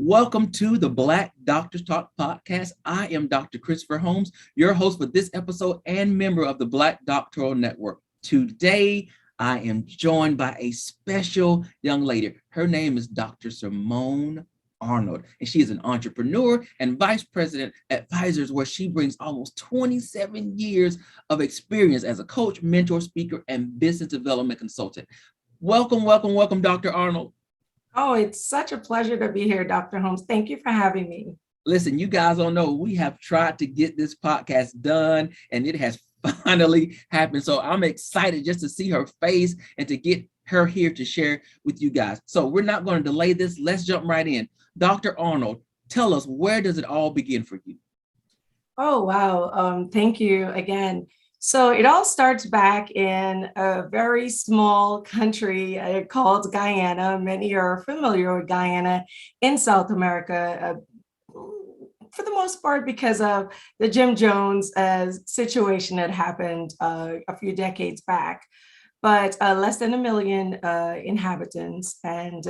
Welcome to the Black Doctors Talk podcast. I am Dr. Christopher Holmes, your host for this episode and member of the Black Doctoral Network. Today, I am joined by a special young lady. Her name is Dr. Simone Arnold, and she is an entrepreneur and vice president at Fiserv, where she brings almost 27 years of experience as a coach, mentor, speaker, and business development consultant. Welcome, Dr. Arnold. Oh, it's such a pleasure to be here, Dr. Holmes. Thank you for having me. Listen, you guys don't know, we have tried to get this podcast done and it has finally happened. So I'm excited just to see her face and to get her here to share with you guys. So we're not going to delay this. Let's jump right in. Dr. Arnold, tell us, where does it all begin for you? Oh, wow. Thank you again. So it all starts back in a very small country called Guyana. Many are familiar with Guyana in South America, for the most part because of the Jim Jones situation that happened a few decades back. But less than 1 million inhabitants and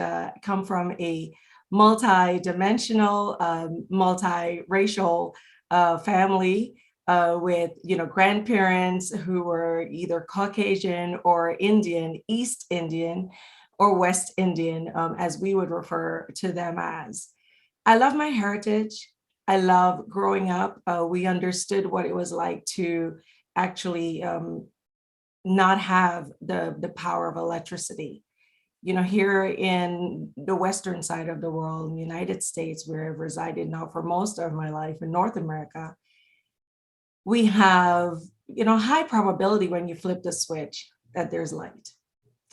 come from a multi-dimensional, multi-racial family. With grandparents who were either Caucasian or Indian, East Indian or West Indian, as we would refer to them as. I love my heritage. I love growing up. We understood what it was like to actually not have the power of electricity. Here in the Western side of the world, in the United States, where I've resided now for most of my life in North America, we have, high probability when you flip the switch that there's light.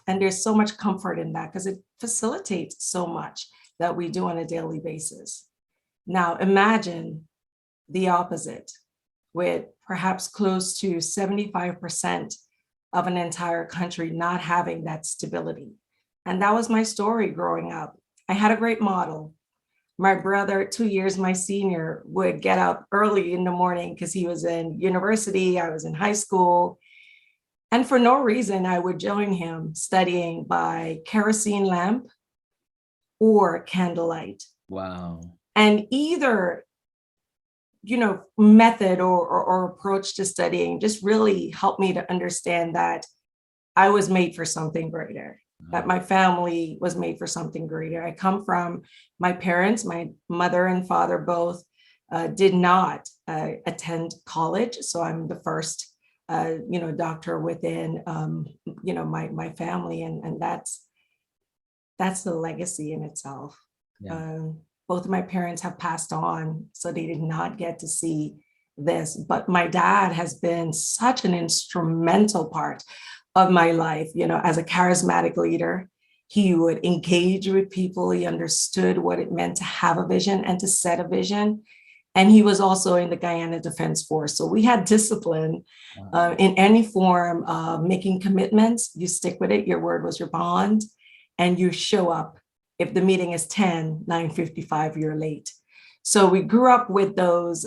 And there's so much comfort in that because it facilitates so much that we do on a daily basis. Now, imagine the opposite, with perhaps close to 75% of an entire country not having that stability. And that was my story growing up. I had a great model. My brother, 2 years my senior, would get up early in the morning because he was in university, I was in high school. And for no reason, I would join him studying by kerosene lamp or candlelight. Wow. And either, method or approach to studying just really helped me to understand that I was made for something greater. That my family was made for something greater. I come from my parents, my mother and father both did not attend college. So I'm the first, doctor within, my family. And that's the legacy in itself. Yeah. Both of my parents have passed on, so they did not get to see this. But my dad has been such an instrumental part of my life, as a charismatic leader. He would engage with people. He understood what it meant to have a vision and to set a vision. And he was also in the Guyana Defense Force. So we had discipline in any form of making commitments. You stick with it. Your word was your bond. And you show up. If the meeting is 10, 9:55, you're late. So we grew up with those,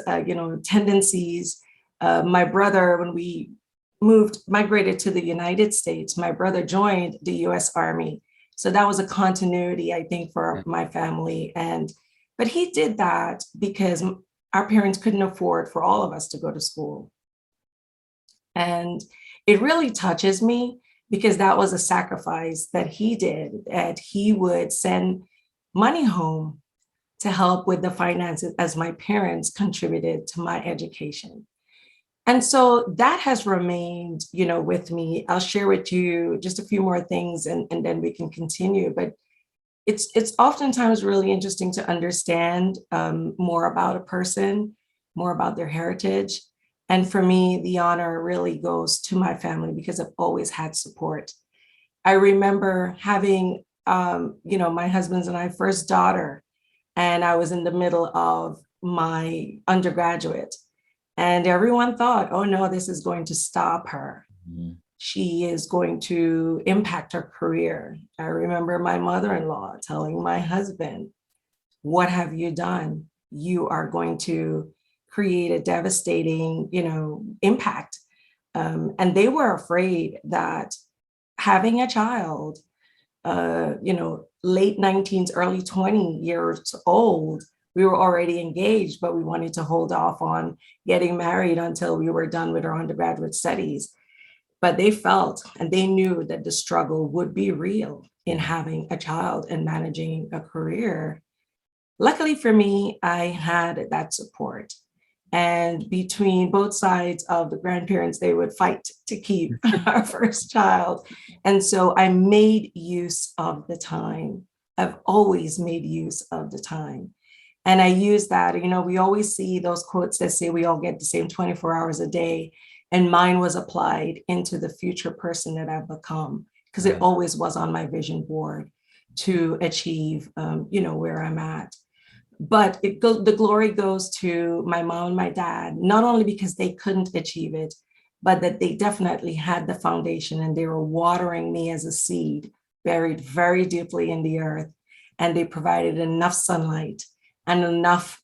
tendencies. My brother, when we migrated to the United States, my brother joined the US Army. So that was a continuity, I think, for my family. But he did that because our parents couldn't afford for all of us to go to school. And it really touches me because that was a sacrifice that he did, that he would send money home to help with the finances as my parents contributed to my education. And so that has remained, with me. I'll share with you just a few more things and then we can continue. But it's oftentimes really interesting to understand more about a person, more about their heritage. And for me, the honor really goes to my family because I've always had support. I remember having, my husband's and I first daughter, and I was in the middle of my undergraduate. And everyone thought, oh no, this is going to stop her. Mm-hmm. She is going to impact her career. I remember my mother-in-law telling my husband, what have you done? You are going to create a devastating, impact. And they were afraid that having a child, late 19s, early 20 years old, we were already engaged, but we wanted to hold off on getting married until we were done with our undergraduate studies. But they felt and they knew that the struggle would be real in having a child and managing a career. Luckily for me, I had that support. And between both sides of the grandparents, they would fight to keep our first child. And so I made use of the time. I've always made use of the time. And I use that, we always see those quotes that say we all get the same 24 hours a day. And mine was applied into the future person that I've become, because it always was on my vision board to achieve, where I'm at. But the glory goes to my mom and my dad, not only because they couldn't achieve it, but that they definitely had the foundation and they were watering me as a seed buried very deeply in the earth. And they provided enough sunlight and enough,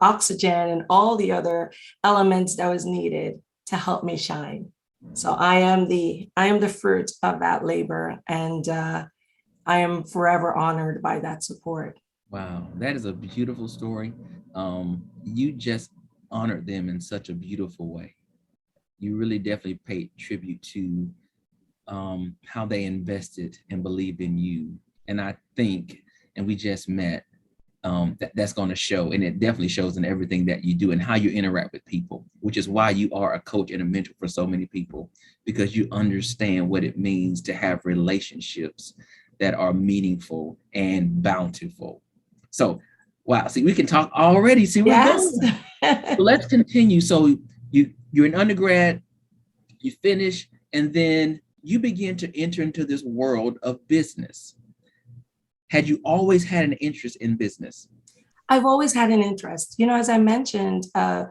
oxygen and all the other elements that was needed to help me shine. So I am the fruit of that labor, and I am forever honored by that support. Wow, that is a beautiful story. You just honored them in such a beautiful way. You really definitely paid tribute to how they invested and believed in you. And I think, and we just met, that's going to show, and it definitely shows in everything that you do and how you interact with people, which is why you are a coach and a mentor for so many people, because you understand what it means to have relationships that are meaningful and bountiful. So, wow, see, we can talk already. See, we're going. So let's continue. So you're an undergrad, you finish, and then you begin to enter into this world of business. Had you always had an interest in business? I've always had an interest. As I mentioned, I've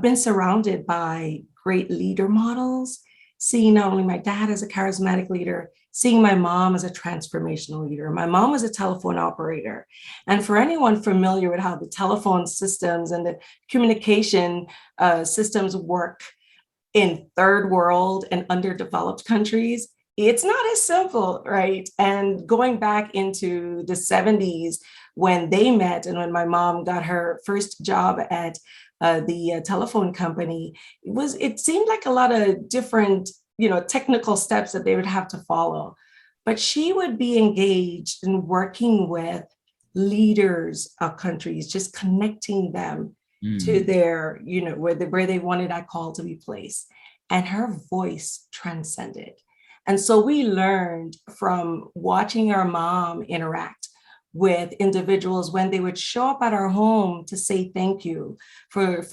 been surrounded by great leader models, seeing not only my dad as a charismatic leader, seeing my mom as a transformational leader. My mom was a telephone operator. And for anyone familiar with how the telephone systems and the communication systems work in third world and underdeveloped countries, it's not as simple, right? And going back into the 70s when they met and when my mom got her first job at the telephone company, it seemed like a lot of different, technical steps that they would have to follow. But she would be engaged in working with leaders of countries, just connecting them to their, where they wanted that call to be placed. And her voice transcended. And so we learned from watching our mom interact with individuals when they would show up at our home to say thank you for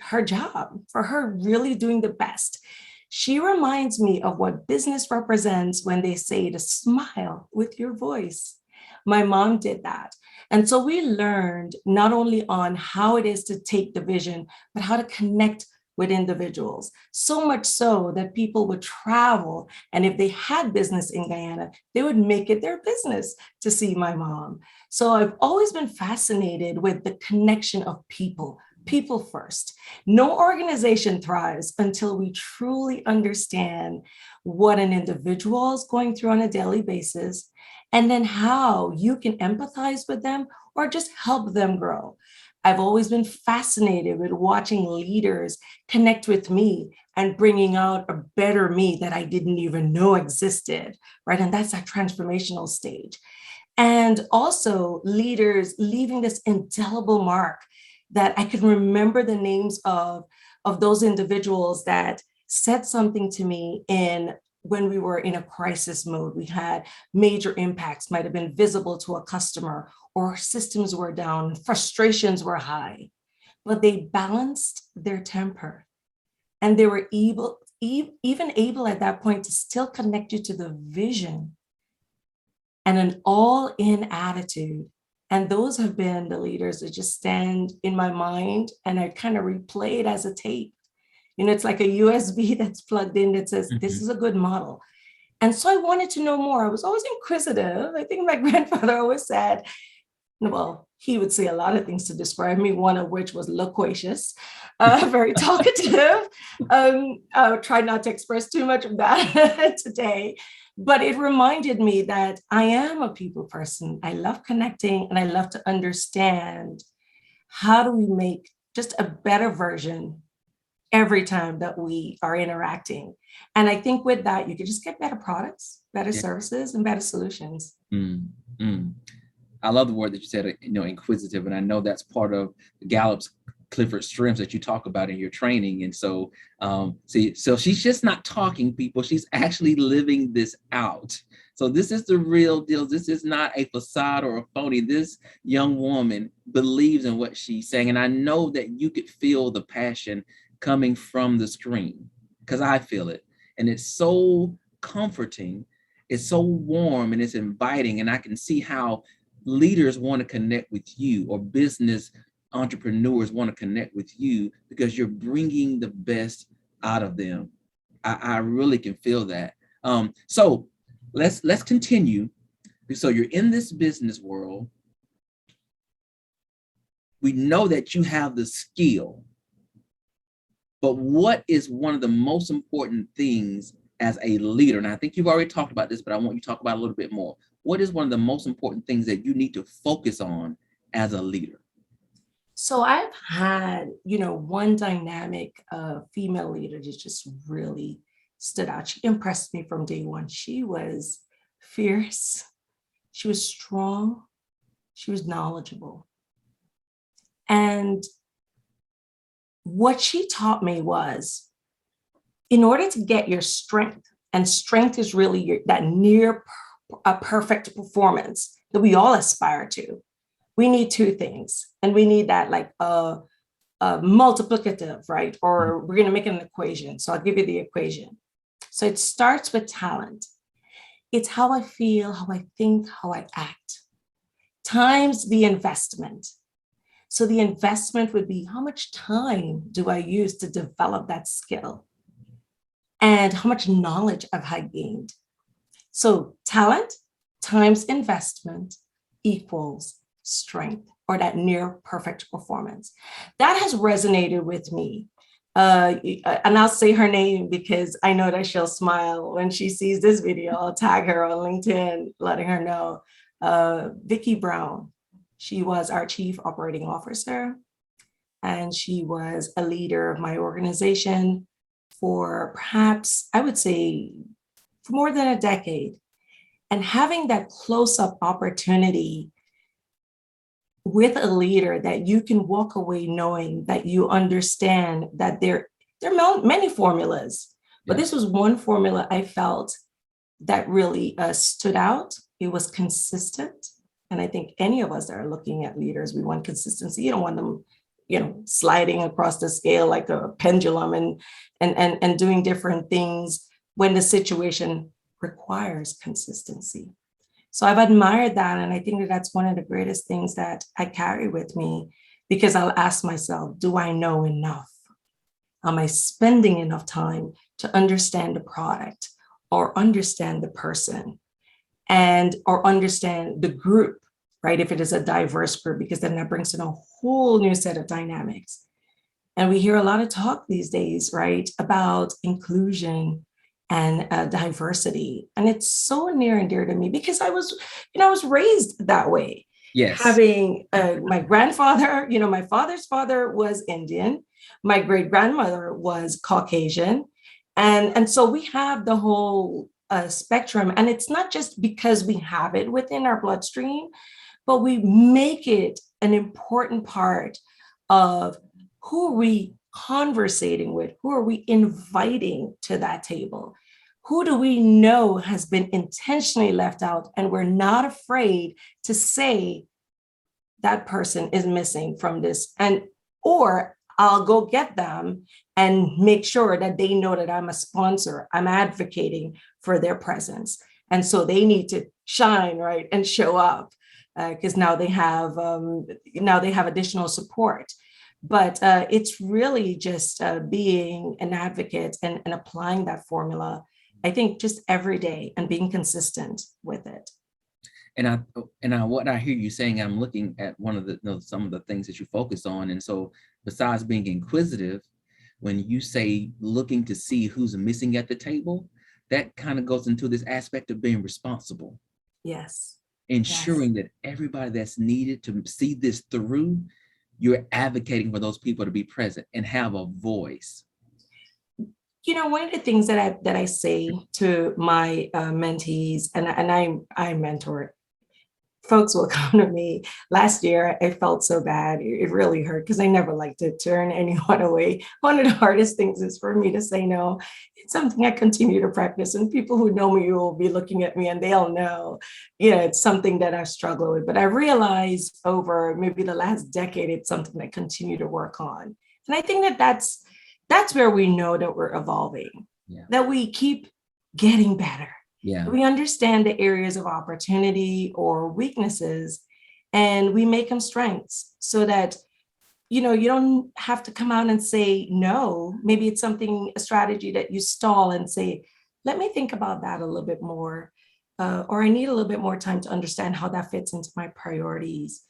her job, for her really doing the best. She reminds me of what business represents when they say to smile with your voice. My mom did that. And so we learned not only on how it is to take the vision, but how to connect with individuals, so much so that people would travel. And if they had business in Guyana, they would make it their business to see my mom. So I've always been fascinated with the connection of people first. No organization thrives until we truly understand what an individual is going through on a daily basis, and then how you can empathize with them or just help them grow. I've always been fascinated with watching leaders connect with me and bringing out a better me that I didn't even know existed, right? And that's that transformational stage. And also leaders leaving this indelible mark that I can remember the names of those individuals that said something to me when we were in a crisis mode. We had major impacts, might have been visible to a customer, or systems were down, frustrations were high, but they balanced their temper. And they were even able at that point to still connect you to the vision and an all-in attitude. And those have been the leaders that just stand in my mind, and I kind of replay it as a tape. It's like a USB that's plugged in that says, this is a good model. And so I wanted to know more. I was always inquisitive. I think my grandfather always said, well, he would say a lot of things to describe me, one of which was loquacious, very talkative. I'll try not to express too much of that today. But it reminded me that I am a people person. I love connecting and I love to understand how do we make just a better version every time that we are interacting. And I think with that, you can just get better products, better Yeah. services, and better solutions. Mm, mm. I love the word that you said, inquisitive. And I know that's part of Gallup's Clifton Strengths that you talk about in your training. And so, so she's just not talking, people. She's actually living this out. So this is the real deal. This is not a facade or a phony. This young woman believes in what she's saying. And I know that you could feel the passion coming from the screen, because I feel it. And it's so comforting. It's so warm and it's inviting. And I can see how leaders want to connect with you, or business entrepreneurs want to connect with you, because you're bringing the best out of them. I really can feel that. So let's continue. So you're in this business world. We know that you have the skill, but what is one of the most important things as a leader? And I think you've already talked about this, but I want you to talk about it a little bit more. What is one of the most important things that you need to focus on as a leader? So I've had, one dynamic female leader that just really stood out. She impressed me from day one. She was fierce. She was strong. She was knowledgeable. And what she taught me was, in order to get your strength, and strength is really that near a perfect performance that we all aspire to, we need two things. And we need that like a multiplicative, right? Or we're going to make an equation. So I'll give you the equation. So it starts with talent. It's how I feel, how I think, how I act, times the investment. So the investment would be, how much time do I use to develop that skill? And how much knowledge have I gained? So talent times investment equals strength, or that near perfect performance. That has resonated with me. And I'll say her name because I know that she'll smile when she sees this video. I'll tag her on LinkedIn, letting her know. Vicki Brown. She was our chief operating officer, and she was a leader of my organization for perhaps, I would say, for more than a decade. And having that close-up opportunity with a leader that you can walk away knowing that you understand that there are many formulas, but this was one formula I felt that really stood out. It was consistent. And I think any of us that are looking at leaders, we want consistency. You don't want them, sliding across the scale like a pendulum and doing different things when the situation requires consistency. So I've admired that. And I think that that's one of the greatest things that I carry with me, because I'll ask myself, do I know enough? Am I spending enough time to understand the product, or understand the person, or understand the group, right? If it is a diverse group, because then that brings in a whole new set of dynamics. And we hear a lot of talk these days, right, about inclusion and diversity. And it's so near and dear to me because I was raised that way. Yes. Having my grandfather, my father's father was Indian. My great grandmother was Caucasian. And so we have the whole spectrum. And it's not just because we have it within our bloodstream, but we make it an important part of who are we conversating with, who are we inviting to that table, who do we know has been intentionally left out, and we're not afraid to say that person is missing from this, or I'll go get them and make sure that they know that I'm a sponsor, I'm advocating for their presence. And so they need to shine, right, and show up because now they have additional support. But it's really just being an advocate and applying that formula, I think, just every day, and being consistent with it. And what I hear you saying, I'm looking at one of some of the things that you focus on. And so besides being inquisitive, when you say looking to see who's missing at the table, that kind of goes into this aspect of being responsible, Yes. ensuring that everybody that's needed to see this through, you're advocating for those people to be present and have a voice. One of the things that I say to my mentees, and I mentor, folks will come to me. Last year, I felt so bad. It really hurt because I never like to turn anyone away. One of the hardest things is for me to say no. It's something I continue to practice, and people who know me will be looking at me and they'll know, it's something that I struggle with. But I realized over maybe the last decade, it's something I continue to work on. And I think that that's where we know that we're evolving, that we keep getting better. Yeah. We understand the areas of opportunity or weaknesses, and we make them strengths so that, you don't have to come out and say no. Maybe it's a strategy that you stall and say, let me think about that a little bit more, or I need a little bit more time to understand how that fits into my priorities.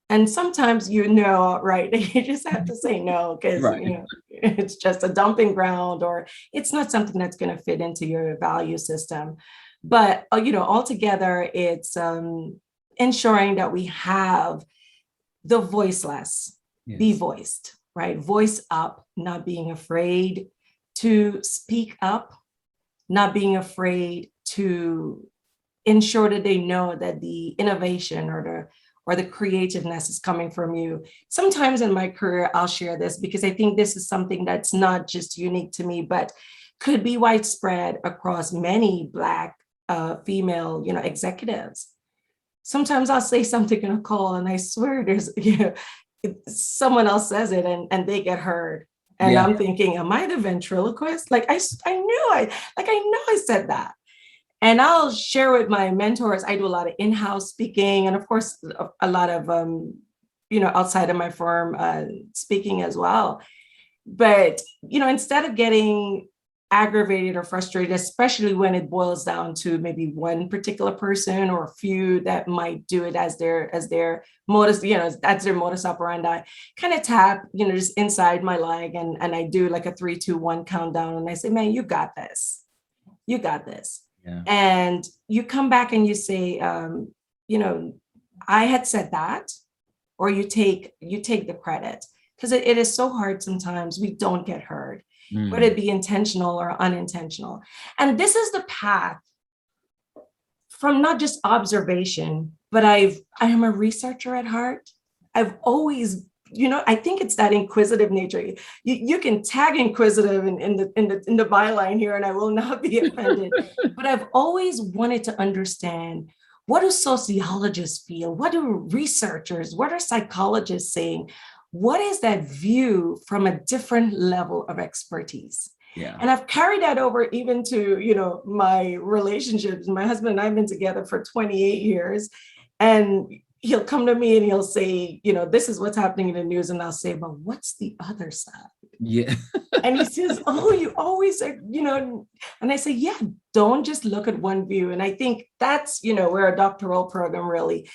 And sometimes, right, you just have to say no because, Right. It's just a dumping ground, or it's not something that's going to fit into your value system. But, altogether, it's ensuring that we have the voiceless be voiced, right? Voice up, not being afraid to speak up, not being afraid to ensure that they know that the innovation or the creativeness is coming from you. Sometimes in my career, I'll share this because I think this is something that's not just unique to me, but could be widespread across many Black female, executives. Sometimes I'll say something in a call and I swear there's, someone else says it and they get heard. And I'm thinking, am I the ventriloquist? Like I know I said that. And I'll share with my mentors. I do a lot of in-house speaking and of course, a lot of, outside of my firm speaking as well. But, instead of getting aggravated or frustrated, especially when it boils down to maybe one particular person or a few that might do it as their modus, that's their modus operandi, kind of tap, just inside my leg. And I do like a 3, 2, 1 countdown. And I say, man, you got this. You got this. Yeah. And you come back and you say, I had said that, or you take the credit, because it is so hard sometimes. We don't get heard, whether it be intentional or unintentional. And this is the path from not just observation, but I am a researcher at heart. I've always, I think it's that inquisitive nature. You can tag inquisitive in the byline here, and I will not be offended. But I've always wanted to understand, what do sociologists feel? What do researchers? What are psychologists saying? What is that view from a different level of expertise? Yeah. And I've carried that over even to, my relationships. My husband and I have been together for 28 years, and he'll come to me and he'll say, this is what's happening in the news. And I'll say, but what's the other side? Yeah. And he says, oh, you always are, and I say, yeah, don't just look at one view. And I think that's, where a doctoral program really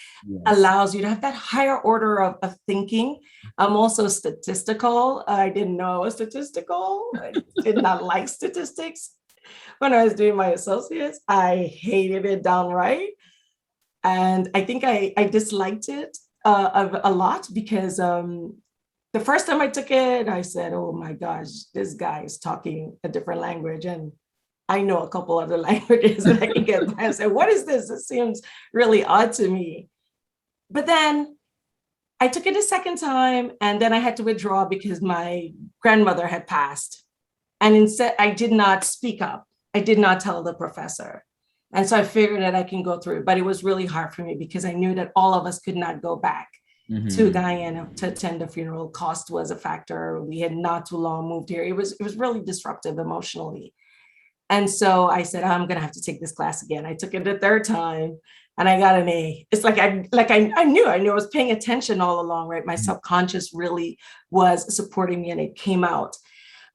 allows you to have that higher order of thinking. I'm also statistical. I didn't know I was statistical. I did not like statistics. When I was doing my associates, I hated it downright. And I think I disliked it a lot because the first time I took it, I said, oh my gosh, this guy is talking a different language. And I know a couple other languages that I can get by. I said, what is this? This seems really odd to me. But then I took it a second time, and then I had to withdraw because my grandmother had passed. And instead, I did not speak up. I did not tell the professor. And so I figured that I can go through it, but it was really hard for me because I knew that all of us could not go back to Guyana to attend the funeral. Cost was a factor. We had not too long moved here. It was really disruptive emotionally. And so I said, I'm going to have to take this class again. I took it the third time and I got an A. It's like I knew I was paying attention all along, right? My subconscious really was supporting me and it came out.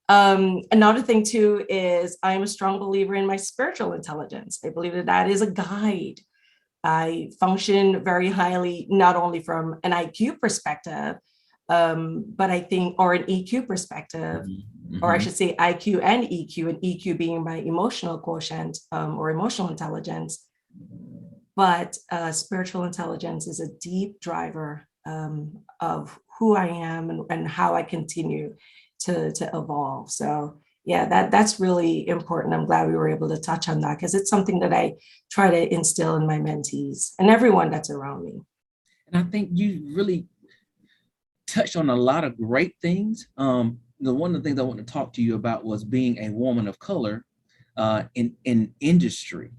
Another thing too is I'm a strong believer in my spiritual intelligence. I believe that is a guide. I function very highly, not only from an IQ perspective, But I think, or an EQ perspective, or I should say IQ and EQ being my emotional quotient or emotional intelligence. But spiritual intelligence is a deep driver of who I am and how I continue to evolve. So yeah, that's really important. I'm glad we were able to touch on that because it's something that I try to instill in my mentees and everyone that's around me. And I think you really touched on a lot of great things. One of the things I want to talk to you about was being a woman of color in industry,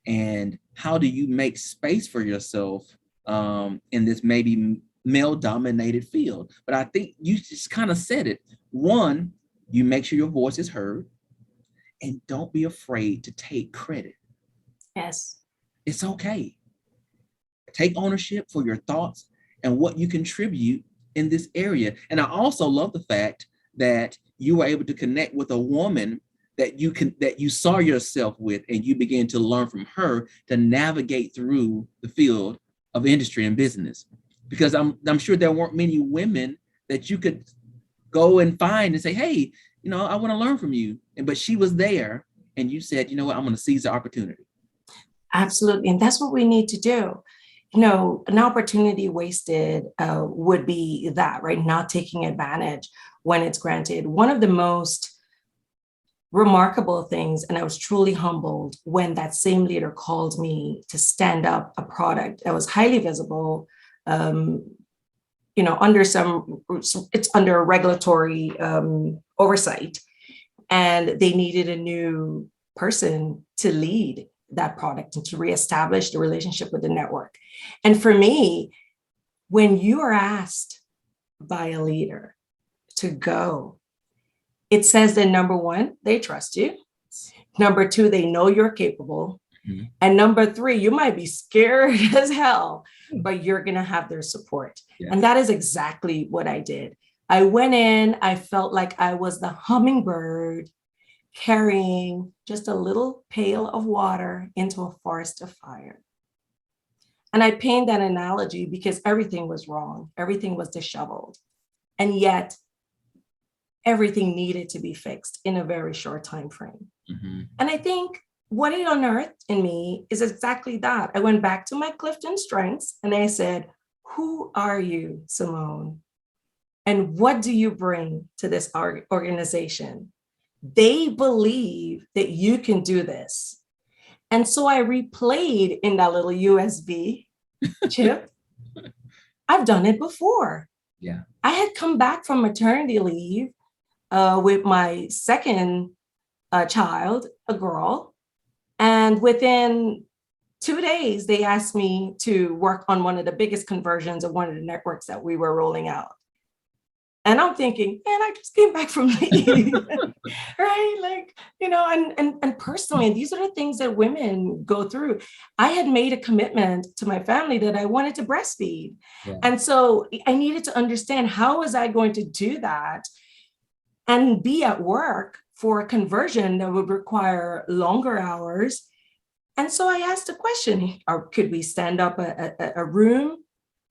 and how do you make space for yourself in this maybe male-dominated field? But I think you just kind of said it. One, you make sure your voice is heard, and don't be afraid to take credit. Yes. It's okay. Take ownership for your thoughts and what you contribute in this area. And I also love the fact that you were able to connect with a woman that you saw yourself with, and you began to learn from her to navigate through the field of industry and business. Because I'm sure there weren't many women that you could go and find and say, hey, I want to learn from you. But she was there, and you said, you know what, I'm going to seize the opportunity. Absolutely. And that's what we need to do. An opportunity wasted would be that, right? Not taking advantage when it's granted. One of the most remarkable things, and I was truly humbled when that same leader called me to stand up a product that was highly visible, it's under regulatory oversight, and they needed a new person to lead that product and to reestablish the relationship with the network. And for me, when you are asked by a leader to go, it says that number one, they trust you. Number two, they know you're capable. Mm-hmm. And number three, you might be scared as hell, but you're going to have their support. Yeah. And that is exactly what I did. I went in, I felt like I was the hummingbird carrying just a little pail of water into a forest of fire. And I paint that analogy because everything was wrong. Everything was disheveled. And yet everything needed to be fixed in a very short time frame. Mm-hmm. And I think what it unearthed in me is exactly that. I went back to my Clifton Strengths and I said, who are you, Simone? And what do you bring to this organization? They believe that you can do this. And so I replayed in that little USB chip. I've done it before. Yeah. I had come back from maternity leave with my second child, a girl. And within 2 days, they asked me to work on one of the biggest conversions of one of the networks that we were rolling out. And I'm thinking, man, I just came back from leave, right? And personally, these are the things that women go through. I had made a commitment to my family that I wanted to breastfeed. Yeah. And so I needed to understand, how was I going to do that and be at work for a conversion that would require longer hours? And so I asked a question, or could we stand up a room?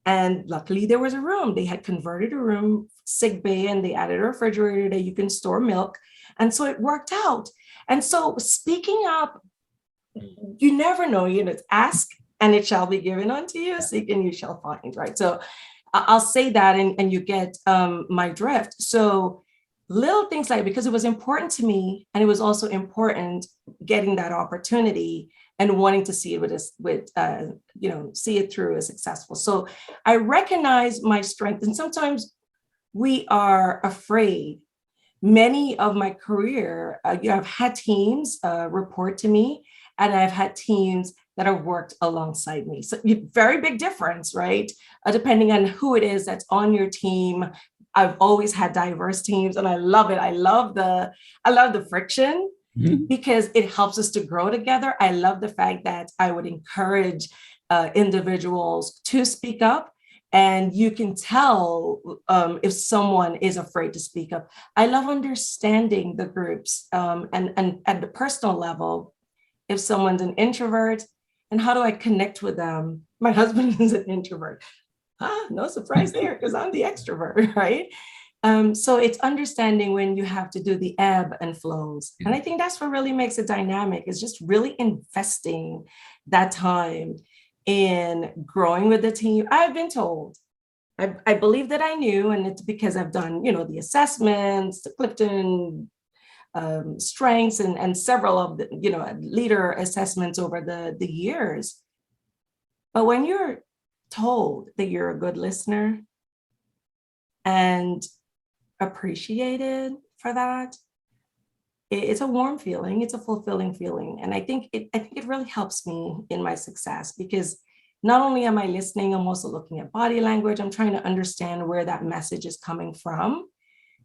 And luckily there was a room. They had converted a room, sick bay, and they added a refrigerator that you can store milk. And so it worked out. And so speaking up, you never know, ask and it shall be given unto you, seek and you shall find, right? So I'll say that and you get my drift. So little things like, because it was important to me, and it was also important getting that opportunity and wanting to see it see it through as successful. So I recognize my strength, and sometimes we are afraid. Many of my career, I've had teams report to me, and I've had teams that have worked alongside me. So very big difference, right? Depending on who it is that's on your team. I've always had diverse teams, and I love it. I love the friction. Mm-hmm. Because it helps us to grow together. I love the fact that I would encourage individuals to speak up, and you can tell if someone is afraid to speak up. I love understanding the groups and at the personal level, if someone's an introvert, and how do I connect with them? My husband is an introvert. No surprise there, because I'm the extrovert, right? So it's understanding when you have to do the ebb and flows. And I think that's what really makes it dynamic, is just really investing that time in growing with the team. I've been told, I believe that I knew, and it's because I've done, the assessments, the Clifton Strengths, and several of the, leader assessments over the years. But when you're told that you're a good listener and appreciated for that, it's a warm feeling, it's a fulfilling feeling. And I think it really helps me in my success, because not only am I listening, I'm also looking at body language. I'm trying to understand where that message is coming from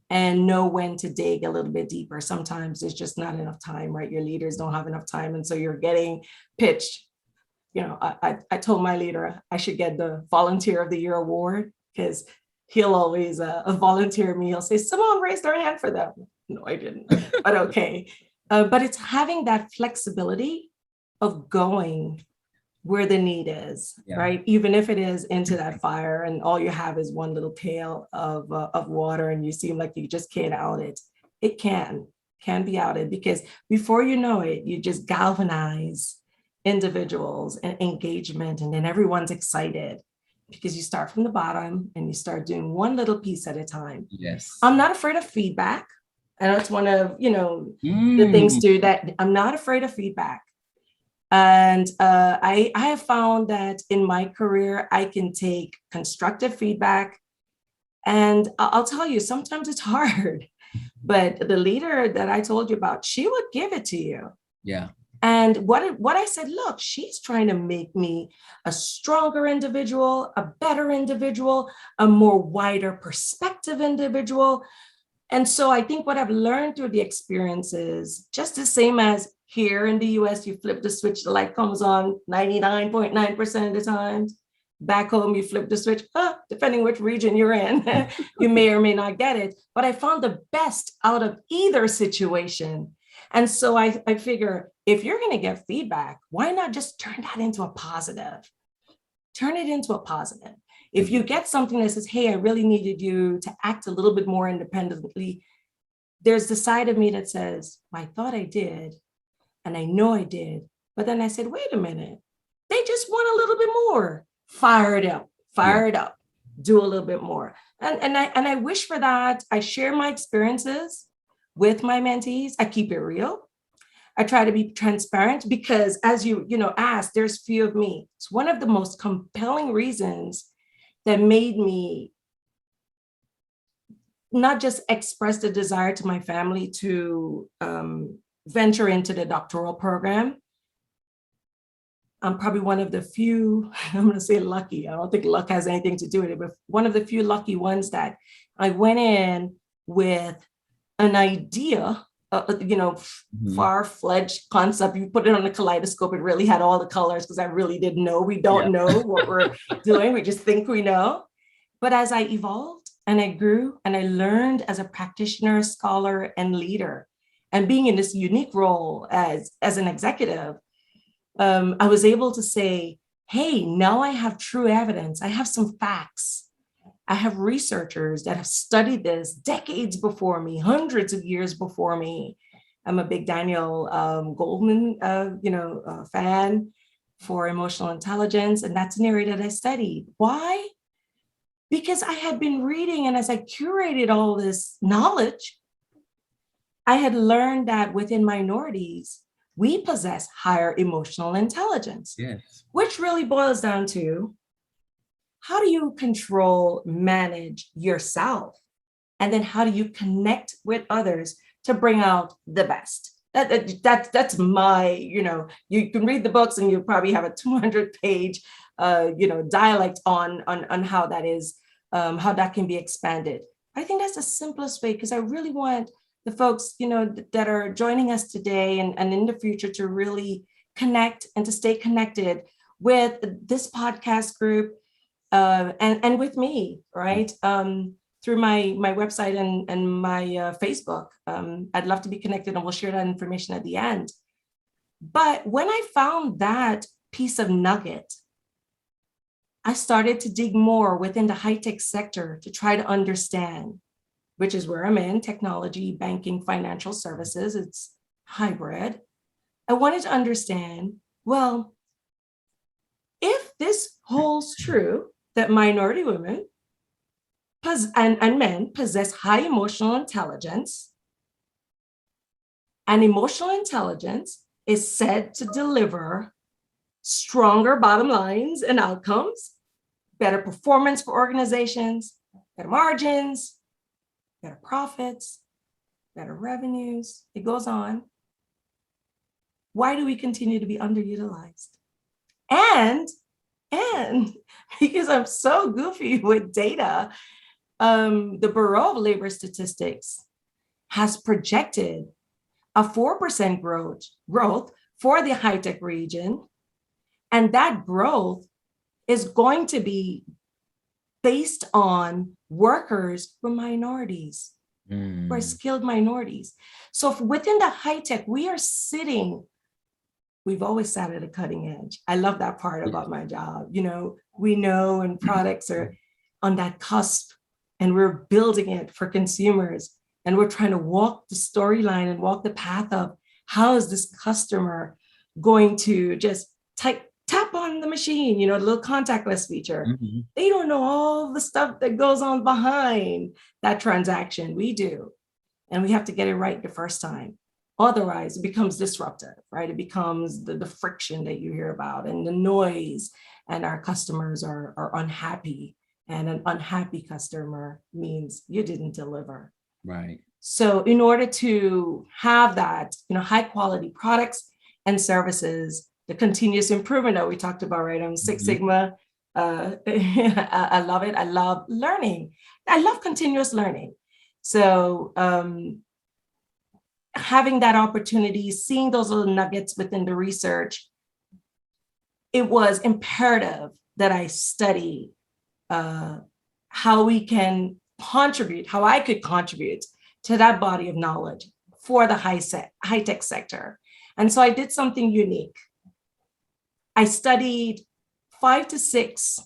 and know when to dig a little bit deeper. Sometimes there's just not enough time, right? Your leaders don't have enough time. And so you're getting pitched. I told my leader I should get the Volunteer of the Year award, because he'll always volunteer me. He'll say, Simone raised her hand for them. No, I didn't, but okay. But it's having that flexibility of going where the need is, right? Even if it is into that fire and all you have is one little pail of water and you seem like you just can't out it. It can be outed, because before you know it, you just galvanize individuals and engagement, and then everyone's excited, because you start from the bottom and you start doing one little piece at a time. Yes. I'm not afraid of feedback. And that's one of, the things too, that I'm not afraid of feedback. And I have found that in my career, I can take constructive feedback. And I'll tell you, sometimes it's hard, but the leader that I told you about, she would give it to you. Yeah. And what I said, look, she's trying to make me a stronger individual, a better individual, a more wider perspective individual. And so I think what I've learned through the experience is just the same as here in the US, you flip the switch, the light comes on 99.9% of the time. Back home, you flip the switch, depending which region you're in, you may or may not get it. But I found the best out of either situation. And so I figure, if you're going to get feedback, why not just turn that into a positive? Turn it into a positive. If you get something that says, hey, I really needed you to act a little bit more independently, there's the side of me that says, well, I thought I did, and I know I did. But then I said, wait a minute, they just want a little bit more. Fire it up, do a little bit more. And I wish for that. I share my experiences with my mentees. I keep it real. I try to be transparent, because as you asked, there's few of me. It's one of the most compelling reasons that made me not just express the desire to my family to venture into the doctoral program. I'm probably one of the few, I'm going to say lucky. I don't think luck has anything to do with it, but one of the few lucky ones that I went in with an idea, far-fledged concept. You put it on a kaleidoscope, it really had all the colors, because I really didn't know. We don't know what we're doing. We just think we know. But as I evolved and I grew and I learned as a practitioner, scholar, and leader, and being in this unique role as an executive, I was able to say, hey, now I have true evidence. I have some facts. I have researchers that have studied this decades before me, hundreds of years before me. I'm a big Daniel Goldman, fan for emotional intelligence, and that's an area that I studied. Why? Because I had been reading, and as I curated all this knowledge, I had learned that within minorities, we possess higher emotional intelligence, which really boils down to, how do you control, manage yourself? And then how do you connect with others to bring out the best? That's my, you can read the books and you probably have a 200-page, dialect on how that is, how that can be expanded. I think that's the simplest way, because I really want the folks, that are joining us today and in the future to really connect and to stay connected with this podcast group and with me, right? Through my website and my Facebook. I'd love to be connected, and we'll share that information at the end. But when I found that piece of nugget, I started to dig more within the high-tech sector to try to understand, which is where I'm in, technology, banking, financial services. It's hybrid. I wanted to understand, well, if this holds true, that minority women and men possess high emotional intelligence, and emotional intelligence is said to deliver stronger bottom lines and outcomes, better performance for organizations, better margins, better profits, better revenues. It goes on. Why do we continue to be underutilized? And because I'm so goofy with data, the Bureau of Labor Statistics has projected a 4% growth for the high-tech region. And that growth is going to be based on workers who are minorities, who are skilled minorities. So within the high-tech, we've always sat at a cutting edge. I love that part about my job. We know and products are on that cusp, and we're building it for consumers. And we're trying to walk the storyline and walk the path of how is this customer going to just tap on the machine, the little contactless feature. Mm-hmm. They don't know all the stuff that goes on behind that transaction. We do. And we have to get it right the first time. Otherwise, it becomes disruptive, right? It becomes the friction that you hear about and the noise, and our customers are unhappy. And an unhappy customer means you didn't deliver. Right. So in order to have that, high quality products and services, the continuous improvement that we talked about, right? I'm Six Sigma. I love it. I love learning. I love continuous learning. So having that opportunity, seeing those little nuggets within the research, it was imperative that I study how I could contribute to that body of knowledge for the high-tech sector. And so I did something unique. I studied 5 to 6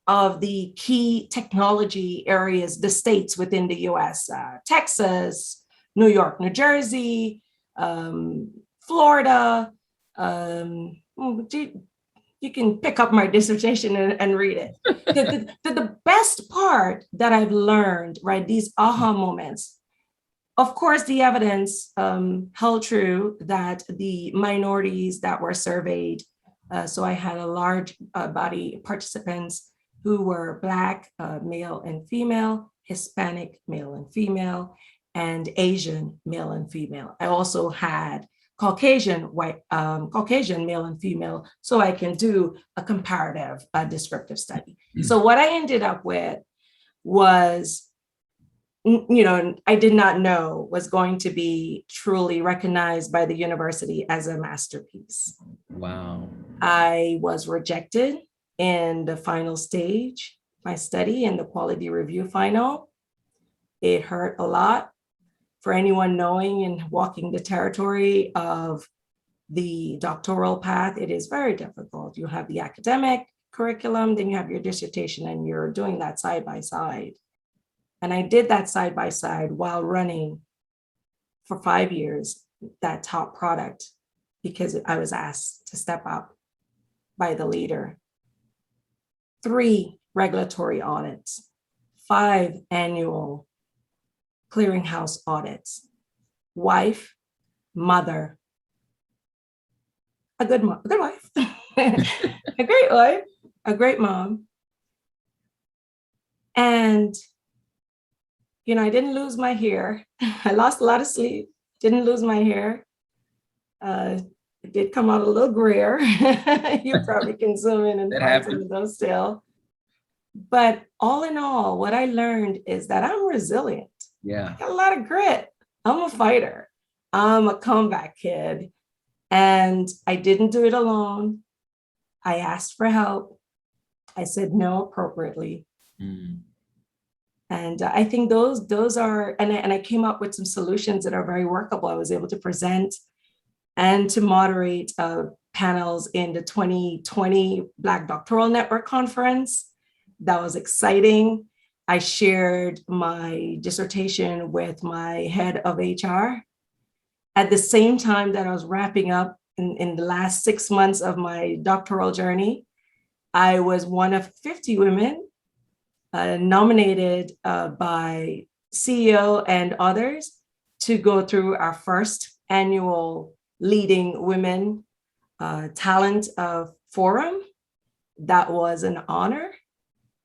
of the key technology areas, the states within the US, Texas, New York, New Jersey, Florida. You can pick up my dissertation and read it. The best part that I've learned, right, these aha moments, of course, the evidence held true that the minorities that were surveyed, so I had a large body of participants who were Black, male and female, Hispanic, male and female, and Asian, male and female. I also had Caucasian, male and female, so I can do a comparative descriptive study. So what I ended up with was, I did not know was going to be truly recognized by the university as a masterpiece. Wow. I was rejected in the final stage, my study in the quality review final. It hurt a lot. For anyone knowing and walking the territory of the doctoral path, it is very difficult. You have the academic curriculum, then you have your dissertation, and you're doing that side by side. And I did that side by side while running for 5 years that top product, because I was asked to step up by the leader. 3 regulatory audits, 5 annual clearinghouse audits, wife, mother, a good wife, a great wife, a great mom. And, I didn't lose my hair. I lost a lot of sleep, didn't lose my hair. It did come out a little grayer. You probably can zoom in and find some of those still. But all in all, what I learned is that I'm resilient. Yeah. Got a lot of grit. I'm a fighter. I'm a comeback kid. And I didn't do it alone. I asked for help. I said no appropriately. And I think those are, and I came up with some solutions that are very workable. I was able to present and to moderate panels in the 2020 Black Doctoral Network Conference. That was exciting. I shared my dissertation with my head of HR. At the same time that I was wrapping up in the last 6 months of my doctoral journey, I was one of 50 women nominated by CEO and others to go through our first annual Leading Women Talent Forum. That was an honor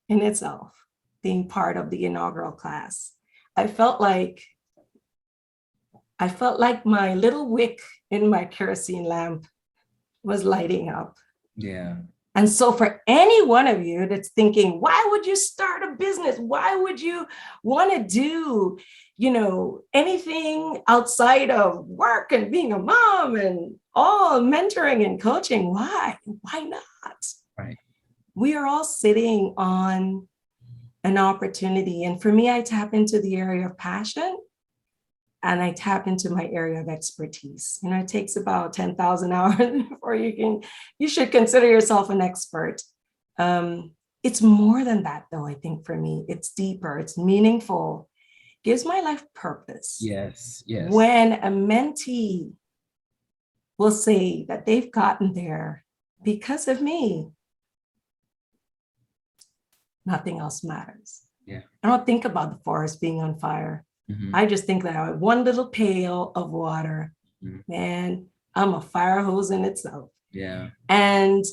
in itself, being part of the inaugural class. I felt like my little wick in my kerosene lamp was lighting up. Yeah. And so for any one of you that's thinking, why would you start a business? Why would you want to do, anything outside of work and being a mom and all mentoring and coaching? Why? Why not? Right. We are all sitting on an opportunity. And for me, I tap into the area of passion and I tap into my area of expertise. It takes about 10,000 hours before you should consider yourself an expert. It's more than that, though, I think for me. It's deeper, it's meaningful, gives my life purpose. Yes, yes. When a mentee will say that they've gotten there because of me, nothing else matters. Yeah. I don't think about the forest being on fire. Mm-hmm. I just think that I have one little pail of water, and I'm a fire hose in itself. Yeah. And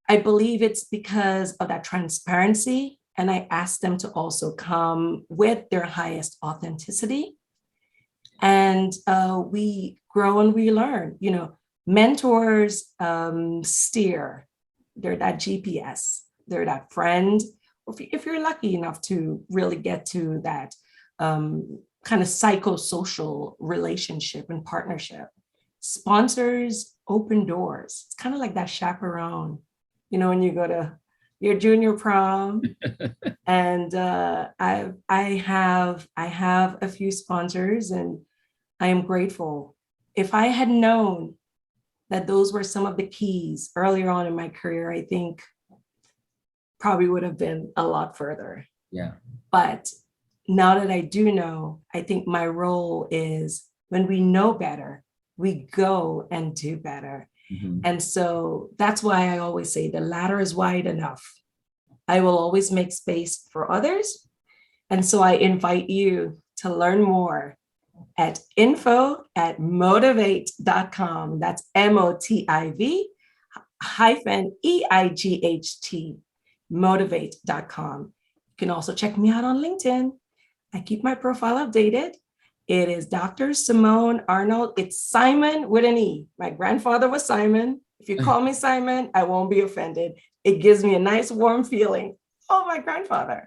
I believe it's because of that transparency. And I ask them to also come with their highest authenticity. And we grow and we learn. Mentors steer. They're that GPS. They're that friend. If you're lucky enough to really get to that kind of psychosocial relationship and partnership. Sponsors open doors. It's kind of like that chaperone, when you go to your junior prom. And I have a few sponsors, and I am grateful. If I had known that those were some of the keys earlier on in my career, I think probably would have been a lot further. Yeah. But now that I do know, I think my role is when we know better, we go and do better. Mm-hmm. And so that's why I always say the ladder is wide enough. I will always make space for others. And so I invite you to learn more at info@motivate.com. That's MOTIV-EIGHT, motivate.com. You can also check me out on LinkedIn. I keep my profile updated. It is Dr. Simone Arnold. It's Simon with an E. My grandfather was Simon. If you call me Simon, I won't be offended. It gives me a nice warm feeling. Oh, my grandfather.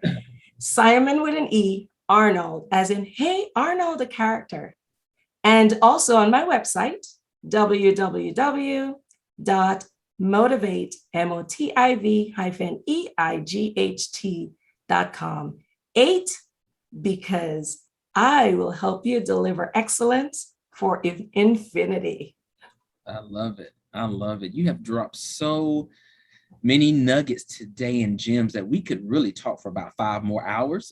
Simon with an E, Arnold, as in, hey, Arnold, a character. And also on my website, www.motivate, MOTIV-EIGHT.com. 8, because I will help you deliver excellence for infinity. I love it. I love it. You have dropped so many nuggets today and gems that we could really talk for about 5 more hours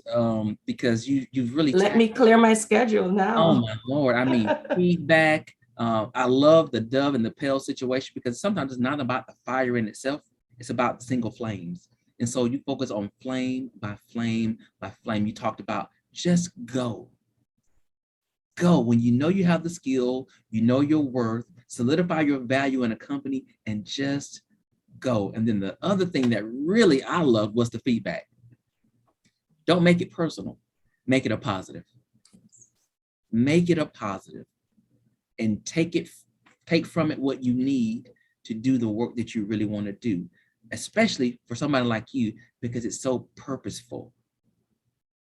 because you've really let me clear my schedule now. Oh my Lord. I mean, feedback. I love the dove and the pail situation because sometimes it's not about the fire in itself. It's about single flames. And so you focus on flame by flame by flame. You talked about just go. Go when you know you have the skill, you know your worth, solidify your value in a company, and just go. And then the other thing that really I loved was the feedback. Don't make it personal. Make it a positive. Make it a positive and take from it what you need to do the work that you really want to do, especially for somebody like you, because it's so purposeful.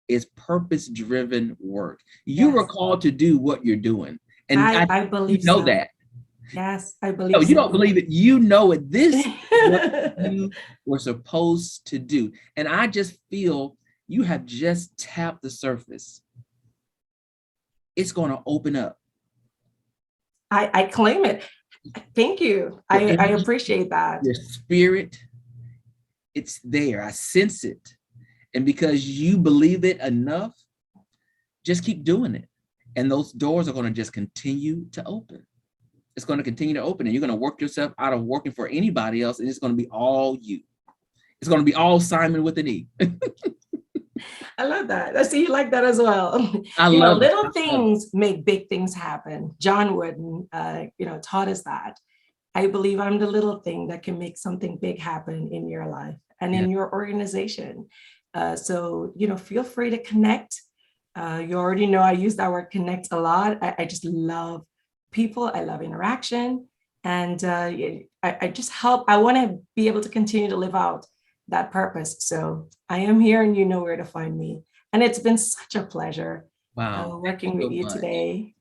It's purpose-driven work. You were called to do what you're doing. And I believe you know that. Yes, I believe No, you don't believe it. You know it. This is what you were supposed to do. And I just feel you have just tapped the surface. It's going to open up. I claim it. Thank you. Your I energy, appreciate that. your spirit, it's there. I sense it. And because you believe it enough, just keep doing it. And those doors are going to just continue to open. It's going to continue to open, and you're going to work yourself out of working for anybody else. And it's going to be all you. It's going to be all Simon with an E. I love that. I see you like that as well. I You know, love it. little things make big things happen. John Wooden, taught us that. I believe I'm the little thing that can make something big happen in your life and Yeah. in your organization. So, feel free to connect. You already know I use that word connect a lot. I just love people. I love interaction. And I just help. I want to be able to continue to live out that purpose. So I am here and you know where to find me. And it's been such a pleasure Wow. working with you today.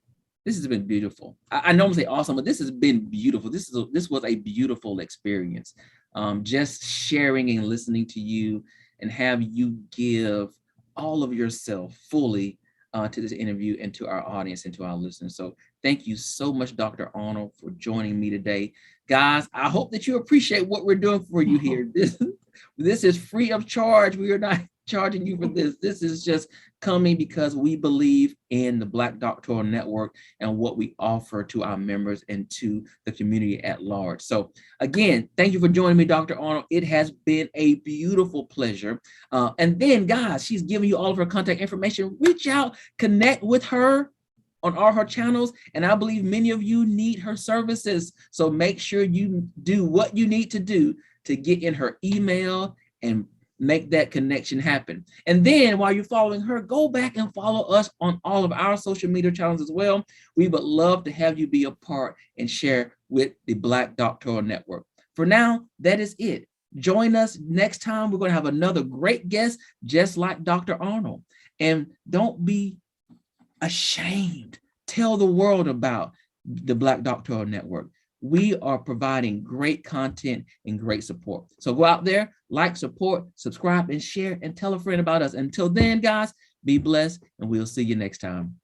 This has been beautiful. I normally say awesome, but this has been beautiful. This was a beautiful experience. Just sharing and listening to you and have you give all of yourself fully to this interview and to our audience and to our listeners. So thank you so much, Dr. Arnold, for joining me today. Guys, I hope that you appreciate what we're doing for you here. This is free of charge. We are not charging you for this. This is just coming because we believe in the Black Doctoral Network and what we offer to our members and to the community at large. So again, thank you for joining me, Dr. Arnold. It has been a beautiful pleasure. And then, guys, she's giving you all of her contact information. Reach out, connect with her on all her channels. And I believe many of you need her services. So make sure you do what you need to do to get in her email and make that connection happen. And then while you're following her, go back and follow us on all of our social media channels as well. We would love to have you be a part and share with the Black Doctoral Network. For now, that is it. Join us next time. We're going to have another great guest, just like Dr. Arnold. And don't be ashamed. Tell the world about the Black Doctoral Network. We are providing great content and great support. So go out there, like, support, subscribe, and share, and tell a friend about us. Until then, guys, be blessed, and we'll see you next time.